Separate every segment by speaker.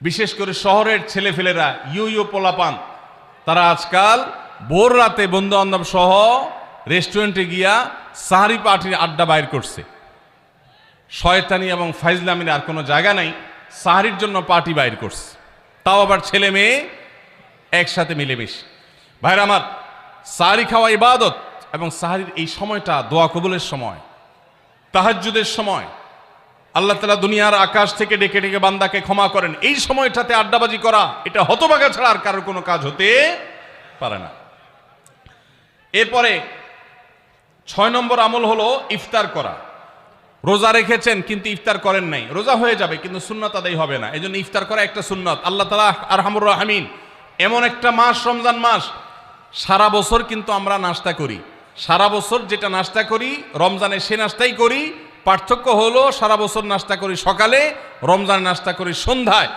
Speaker 1: বিশেষ করে শহরের ছেলেফেলেরা ইউ পোলাপান, তারা আজকাল ভোর রাতে বন্ধু বান্ধব সহ রেস্টুরেন্টে গিয়া সাহারি পার্টির আড্ডা বাইর করছে। শয়তানি এবং ফাইজলামির আর কোনো জায়গা নাই, সাহারির জন্য পার্টি বাইর করছে, তাও আবার ছেলে মেয়ে একসাথে মিলেমিশে। ভাইরা আমার, সাহারি খাওয়া ইবাদত, এবং সাহারির এই সময়টা দোয়া কবুলের সময়, তাহাজ্জুদের সময়। আল্লাহ তাআলা দুনিয়ার আকাশ থেকে ডেকে ডেকে বান্দাকে ক্ষমা করেন। এই সময়টাতে আড্ডাবাজি করা, এটা হতভাগা ছাড়া আর কারোর কোনো কাজ হতে পারে না। এরপরে 6 নম্বর আমল হলো ইফতার করা। রোজা রেখেছেন কিন্তু ইফতার করেন নাই, রোজা হয়ে যাবে কিন্তু সুন্নাত আদায় হবে না, এজন্য ইফতার করা একটা সুন্নাত। আল্লাহ তাআলা আরহামুর রাহিমিন, এমন একটা মাস রমজান মাস, সারা বছর কিন্তু আমরা নাস্তা করি, সারা বছর যেটা নাস্তা করি রমজানে সে নাস্তাই করি। পার্থক্য হলো সারা বছর নাস্তা করি সকালে, রমজানে নাস্তা করি সন্ধ্যায়।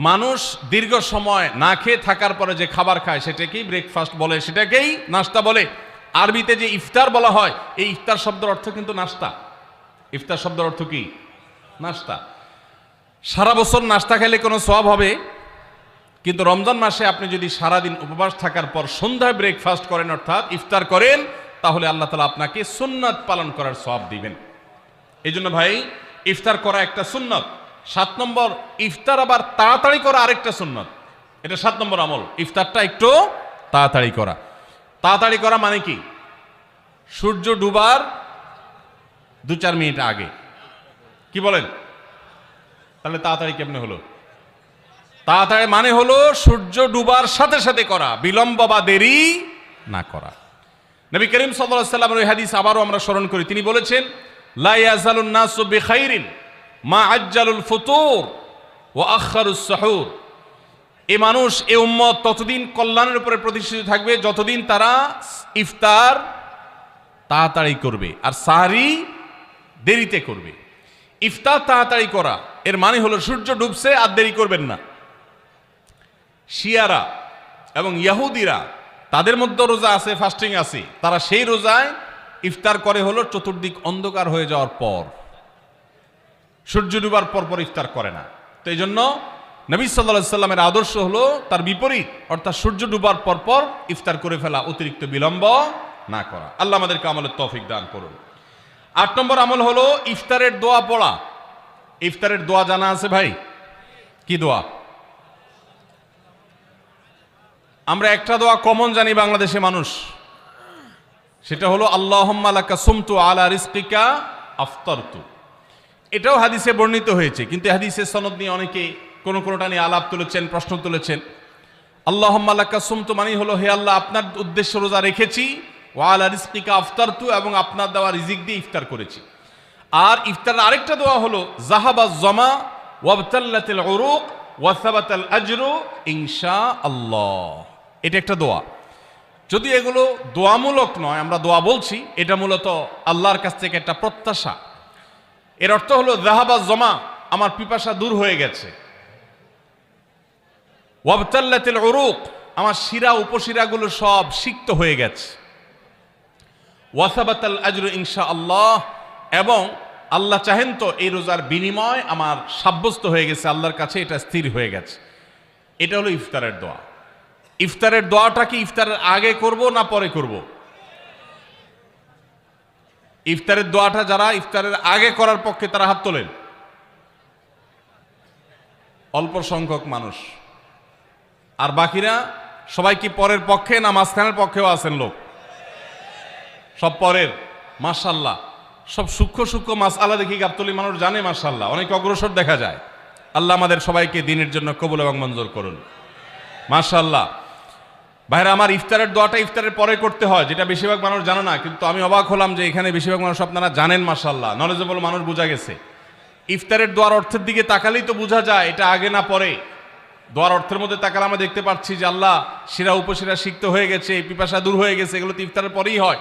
Speaker 1: মানুষ দীর্ঘ সময় না খেয়ে থাকার পরে যে খাবার খায় সেটাকেই ব্রেকফাস্ট বলে, সেটাকেই নাস্তা বলে। আরবিতে যে ইফতার বলা হয়, এই ইফতার শব্দের অর্থ কিন্তু নাস্তা। ইফতার শব্দের অর্থ কি? নাস্তা। সারা বছর নাস্তা খেলে কোনো সওয়াব হবে, কিন্তু রমজান মাসে আপনি যদি সারাদিন উপবাস থাকার পর সন্ধ্যায় ব্রেকফাস্ট করেন, অর্থাৎ ইফতার করেন, তাহলে আল্লাহ তাআলা আপনাকে সুন্নাত পালন করার সওয়াব দিবেন। এই জন্য ভাই, ইফতার করা একটা সুন্নাত। 7 নম্বর, ইফতার আবার তাড়াতাড়ি করা আরেকটা সুন্নাত। এটা 7 নম্বর আমল, ইফতারটা একটু তাড়াতাড়ি করা। তাড়াতাড়ি করা মানে কি? সূর্য ডুবার 2-4 মিনিট আগে। কি বলেন? তাহলে তাড়াতাড়ি কেমনে হলো? তাড়াতাড়ি মানে হলো সূর্য ডুবার সাথে সাথে করা, বিলম্ব বা দেরি না করা। নবী করিম সাল্লাল্লাহু আলাইহি ওয়াসাল্লামের ওই হাদিস আবারও আমরা স্মরণ করি। তিনি বলেছেন, লা ইয়াজালুন নাসু বিখাইরিন মা আজ্জালুল ফুতুর ওয়া আখারুস সুহুর। এই মানুষ, এই উম্মত ততদিন কল্যাণের উপরে প্রতিষ্ঠিত থাকবে যতদিন তারা ইফতার তাড়াতাড়ি করবে আর সাহরি দেরিতে করবে। ইফতার তাড়াতাড়ি করা এর মানে হলো সূর্য ডুবছে আর দেরি করবেন না। শিয়ারা এবং ইহুদিরা, তাদের মধ্যে রোজা আছে, ফাস্টিং আছে, তারা সেই রোজায় ইফতার করে হলো চতুর্দিক অন্ধকার হয়ে যাওয়ার পর, সূর্য ডুবার পর পর ইফতার করে না। তো এই জন্য নবী সাল্লাল্লাহু আলাইহি সাল্লামের আদর্শ হলো তার বিপরীত, অর্থাৎ সূর্য ডুবার পর পর ইফতার করে ফেলা, অতিরিক্ত বিলম্ব না করা। আল্লাহ আমাদেরকে আমলের তৌফিক দান করুন। 8 নম্বর আমল হলো ইফতারের দোয়া পড়া। ইফতারের দোয়া জানা আছে ভাই? কি দোয়া? আমরা একটা দোয়া কমন জানি বাংলাদেশে মানুষ, সেটা হলো আল্লাহুম্মা লাকা সুমতু আলা রিজকিকা আফতারতু। এটাও হাদিসে বর্ণিত হয়েছে, কিন্তু হাদিসের সনদ নিয়ে অনেকে কোনোটা নিয়ে আলাপ তুলেছেন, প্রশ্ন তুলেছেন। আল্লাহুম্মা লাকা সুমতু মানে হলো, হে আল্লাহ, আপনার উদ্দেশ্যে রোজা রেখেছি, ওয়া আলা রিজকিকা আফতারতু, এবং আপনার দেওয়া রিজিক দিয়ে ইফতার করেছি। আর ইফতারের আরেকটা দোয়া হলো যাহাবাজ জামা ওয়াবতাল্লাতিল উরুক ওয়া সাবাতাল আজরু ইনশাআল্লাহ। এটা একটা দোয়া। যদি এগুলো দোয়ামূলক নয়, আমরা দোয়া বলছি, এটা মূলত আল্লাহর কাছ থেকে একটা প্রত্যাশা। এর অর্থ হলো যাহাবাজ জামা, আমার পিপাসা দূর হয়ে গেছে, ওয়াবতাল্লাতিল উরুক, আমার শিরা উপশিরাগুলো সব সিক্ত হয়ে গেছে, ওয়া সাবাতাল আজরু ইনশাআল্লাহ, এবং আল্লাহ চাহেন তো এই রোজার বিনিময় আমার সাব্যস্ত হয়ে গেছে আল্লাহর কাছে, এটা স্থির হয়ে গেছে। এটা হলো ইফতারের দোয়া। ইফতারের দোয়াটা কি ইফতারের আগে করব না পরে করব? ইফতারের দোয়াটা যারা ইফতারের আগে করার পক্ষে তারা হাত তোলেন। অল্প সংখ্যক মানুষ, আর বাকিরা সবাই কি পরের পক্ষে না মাঝখানের পক্ষেও আছেন লোক? সব পরের। মাশাআল্লাহ, সব সূক্ষ্ম সূক্ষ্ম মাসআলা দেখি গাবতলী মানুষ জানে, মাশাআল্লাহ, অনেক অগ্রসর দেখা যায়। আল্লাহ আমাদের সবাইকে দ্বীনের জন্য কবুল এবং মঞ্জুর করুন, মাশাআল্লাহ। ভাইরা আমার, ইফতারের দোয়াটা ইফতারের পরে করতে হয়, যেটা বেশিরভাগ মানুষ জানে না, কিন্তু আমি অবাক হলাম যে এখানে বেশিরভাগ মানুষ আপনারা জানেন, মাশাআল্লাহ, নলেজেবল মানুষ, বোঝা গেছে। ইফতারের দোয়ার অর্থের দিকে তাকালেই তো বোঝা যায় এটা আগে না পরে। দোয়ার অর্থের মধ্যে তাকালে আমরা দেখতে পাচ্ছি যে আল্লাহ শিরা উপশিরা সিক্ত হয়ে গেছে, পিপাসা দূর হয়ে গেছে, এগুলো তো ইফতারের পরেই হয়।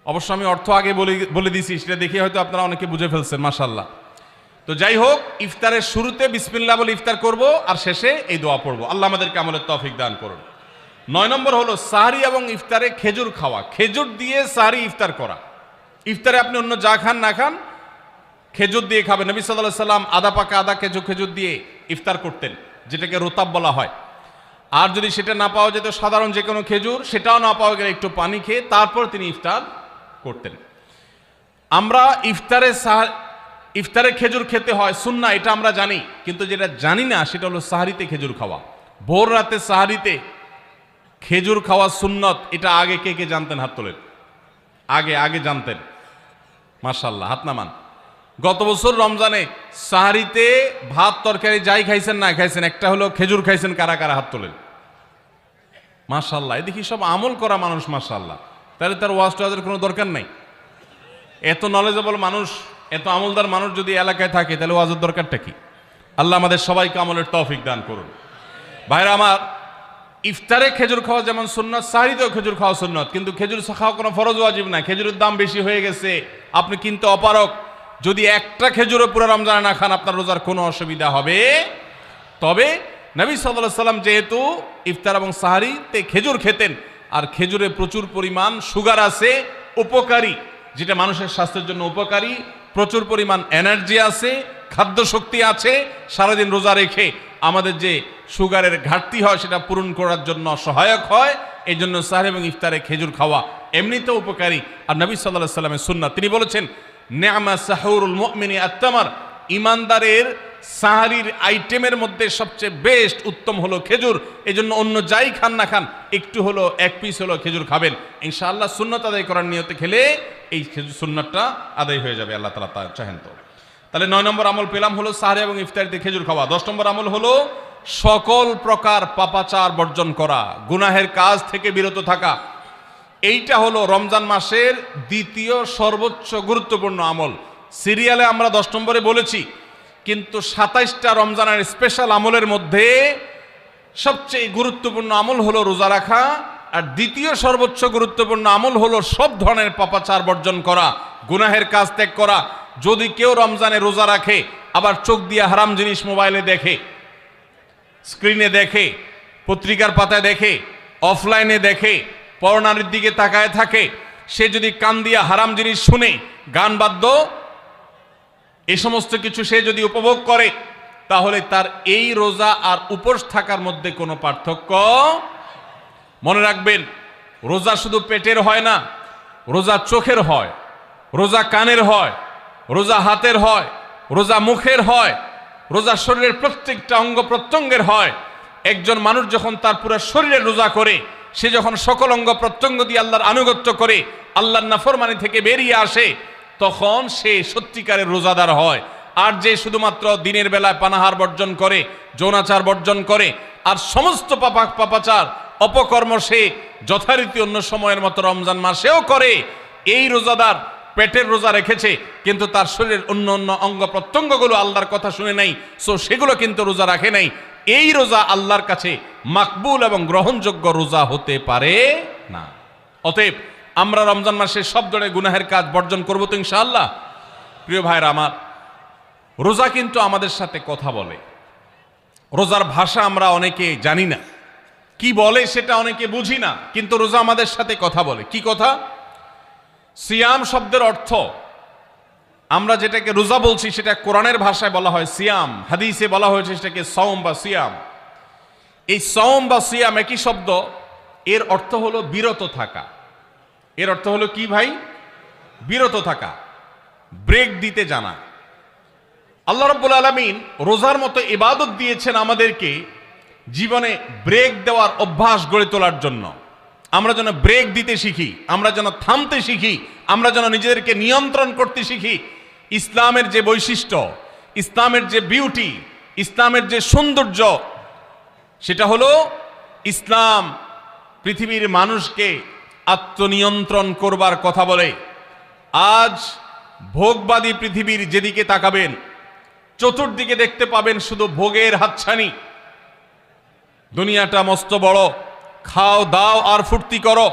Speaker 1: অবশ্য আমি অর্থ আগে বলে দিছি, সেটা দেখে হয়তো আপনারা অনেকে বুঝে ফেলছেন, মাশাআল্লাহ। তো যাই হোক, ইফতারের শুরুতে বিসমিল্লাহ বলে ইফতার করব, আর শেষে এই দোয়া পড়ব। আল্লাহ আমাদেরকে আমলের তৌফিক দান করুন। 9 নম্বর হলো সাহরি এবং ইফতারে খেজুর খাওয়া। খেজুর দিয়ে সাহরি ইফতার করা। ইফতারে আপনি অন্য যা খান না খান, খেজুর দিয়ে খাবেন। নবী সাল্লাল্লাহু আলাইহি সাল্লাম আদা পাকা আদা খেজুর দিয়ে ইফতার করতেন, যেটাকে রোতাব বলা হয়। আর যদি সেটা না পাওয়া যেত, সাধারণ যে কোনো খেজুর, সেটাও না পাওয়া গেলে একটু পানি খেয়ে তারপর তিনি ইফতার করতেন। আমরা ইফতারে খেজুর খেতে হয় সুন্নাহ, এটা আমরা জানি, কিন্তু যেটা জানি না সেটা হলো সাহারিতে খেজুর খাওয়া। ভোর রাতে সাহারিতে খেজুর খাওয়া সুন্নত, এটা আগে কে কে জানতেন? হাত তোলেন। আগে জানতেন? মাশাআল্লাহ, হাত নামান। গত বছর রমজানে সাহারিতে ভাত তরকারি যাই খাইছেন না খাইছেন, একটা হলো খেজুর খাইছেন, কারা কারা হাত তোলেন? মাশাআল্লাহ, এদিকে সব আমল করা মানুষ, মাশাআল্লাহ। তাহলে তার ওয়াজ টোয়াজের কোনো দরকার নাই। এত নলেজেবল মানুষ, এত আমলদার মানুষ যদি এলাকায় থাকে, তাহলে ওয়াজের দরকারটা কি? আল্লাহ আমাদের সবাইকে আমলের তৌফিক দান করুন। ভাইরা আমার, ইফতারে খেজুর খাওয়া যেমন সুন্নাত, সাহরিতেও খেজুর খাওয়া সুন্নাত, কিন্তু খেজুর খাওয়া কোনো ফরজ ওয়াজিব না। খেজুরের দাম বেশি হয়ে গেছে, আপনি কিনতে অপারগ। যদি একটা খেজুরও পুরো রমজানে না খান, আপনার রোজার কোনো অসুবিধা হবে। তবে নবী সাল্লাল্লাহু আলাইহি সাল্লাম যেহেতু ইফতার এবং সাহরিতে খেজুর খেতেন, আর খেজুরে প্রচুর পরিমাণ সুগার আছে, উপকারী, যেটা মানুষের স্বাস্থ্যের জন্য উপকারী, প্রচুর পরিমাণ এনার্জি আছে, খাদ্য শক্তি আছে, সারাদিন রোজা রেখে আমাদের যে সুগারের ঘাটতি হয় সেটা পূরণ করার জন্য সহায়ক হয়। এই জন্য সাহরি এবং ইফতারে খেজুর খাওয়া এমনিতেও উপকারী। আর নবী সাল্লাল্লাহু আলাইহি সাল্লামের সুন্নাত, তিনি বলেছেন, নি'মা সাহুরুল মুমিনি আত-তামার, ইমানদারের সাহারির আইটেমের মধ্যে সবচেয়ে বেস্ট উত্তম হলো খেজুর। এই জন্য অন্য যাই খান না খান, একটু হলো, এক পিস হলো খেজুর খাবেন। ইনশাআল্লাহ সুন্নাত আদায় করার নিয়তে খেলে এই খেজুর সুন্নাতটা আদায় হয়ে যাবে, আল্লাহ তাআলা তা চাহেন তো। তাহলে 9 নম্বর আমল পেলাম হলো সাহরি এবং ইফতারিতে খেজুর খাওয়া। 10 নম্বর আমল হলো সকল প্রকার পাপাচার বর্জন করা, গুনাহের কাজ থেকে বিরত থাকা। এইটা হলো রমজান মাসের দ্বিতীয় সর্বোচ্চ গুরুত্বপূর্ণ আমল। সিরিয়ালে আমরা 10 নম্বরে বলেছি, কিন্তু 27টা রমজানের স্পেশাল আমলের মধ্যে সবচেয়ে গুরুত্বপূর্ণ আমল হলো রোজা রাখা, আর দ্বিতীয় সর্বোচ্চ গুরুত্বপূর্ণ আমল হলো সব ধরনের পাপাচার বর্জন করা, গুনাহের কাজ ত্যাগ করা। যদি কেউ রমজানে রোজা রাখে, আবার চোখ দিয়ে হারাম জিনিস মোবাইলে দেখে, স্ক্রিনে দেখে, পত্রিকার পাতায় দেখে, অফলাইনে দেখে, পরনারীর দিকে তাকায় থাকে, সে যদি কান দিয়ে হারাম জিনিস শুনে, গান বাদ্য, এই সমস্ত কিছু সে যদি উপভোগ করে, তাহলে তার এই রোজা আর উপোস থাকার মধ্যে কোনো পার্থক্য। মনে রাখবেন, রোজা শুধু পেটের হয় না, রোজা চোখের হয়, রোজা কানের হয়, রোজা হাতের হয়, রোজা মুখের হয়, রোজা শরীরের প্রত্যেকটা অঙ্গ প্রত্যঙ্গের হয়। একজন মানুষ যখন তার পুরো শরীরের রোজা করে, সে যখন সকল অঙ্গ প্রত্যঙ্গ দিয়ে আল্লাহর আনুগত্য করে, আল্লাহর নাফরমানি থেকে বেরিয়ে আসে, তখন সে সত্যিকারের রোজাদার হয়। আর যে শুধুমাত্র দিনের বেলায় পানাহার বর্জন করে, যৌনাচার বর্জন করে, আর সমস্ত পাপাচার অপকর্ম সে যথারীতি অন্য সময়ের মতো রমজান মাসেও করে, এই রোজাদার পেটের রোজা রেখেছে, কিন্তু তার শরীরের অন্য অন্য অঙ্গ প্রত্যঙ্গগুলো আল্লাহর কথা শুনে নাই, সো সেগুলো কিন্তু রোজা রাখে নাই। এই রোজা আল্লাহর কাছে মাকবুল এবং গ্রহণযোগ্য রোজা হতে পারে না। অতএব আমরা রমজান মাসে সব ধরনের গুনাহের কাজ বর্জন করবো তো ইনশাআল্লাহ। প্রিয় ভাইরা আমার, রোজা কিন্তু আমাদের সাথে কথা বলে। রোজার ভাষা আমরা অনেকে জানি না, কি বলে সেটা অনেকে বুঝি না, কিন্তু রোজা আমাদের সাথে কথা বলে। কি কথা? সিয়াম শব্দের অর্থ, আমরা যেটাকে রোজা বলছি সেটা কোরআনের ভাষায় বলা হয় সিয়াম, হাদিসে বলা হয়েছে সেটাকে সওম বা সিয়াম। এই সওম বা সিয়াম একই শব্দ, এর অর্থ হলো বিরত থাকা। এর অর্থ হলো কি ভাই? বিরত থাকা, ব্রেক দিতে জানা। আল্লাহ রাব্বুল আলামিন রোজার মতো ইবাদত দিয়েছেন আমাদেরকে জীবনে ব্রেক দেওয়ার অভ্যাস গড়ে তোলার জন্য। আমরা যেন ব্রেক দিতে শিখি, আমরা যেন থামতে শিখি, আমরা যেন নিজেদেরকে নিয়ন্ত্রণ করতে শিখি। ইসলামের যে বৈশিষ্ট্য, ইসলামের যে বিউটি, ইসলামের যে সৌন্দর্য, সেটা হলো ইসলাম পৃথিবীর মানুষকে আত্মনিয়ন্ত্রণ করবার কথা বলে। আজ ভোগবাদী পৃথিবীর যেদিকে তাকাবেন, চতুর্দিকে দেখতে পাবেন শুধু ভোগের হাতছানি। দুনিয়াটা মস্ত বড়, খাও দাও আর ফুর্তি করো,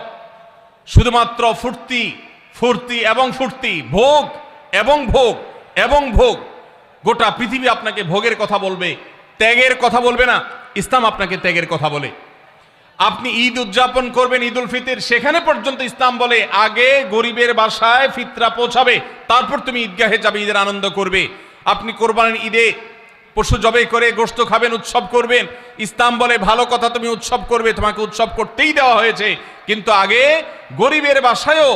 Speaker 1: শুধুমাত্র ফুর্তি ফুর্তি এবং ফুর্তি, ভোগ এবং ভোগ এবং ভোগ। গোটা পৃথিবী আপনাকে ভোগের কথা বলবে, ত্যাগের কথা বলবে না। ইসলাম আপনাকে ত্যাগের কথা বলে। আপনি ঈদ উদযাপন করবেন, ঈদ উল ফিতর, সেখানে পর্যন্ত ইসলাম বলে আগে গরিবের বাসায় ফিতরা পৌঁছাবে, তারপর তুমি ঈদগাহে যাবে, ঈদের আনন্দ করবে। আপনি কোরবানির ঈদে পশু জবাই করে গোশত খাবেন, উৎসব করবেন, ইসলাম বলে ভালো কথা, তুমি উৎসব করবে, তোমাকে উৎসব করতেই দেওয়া হয়েছে, কিন্তু আগে গরিবের বাসায়ও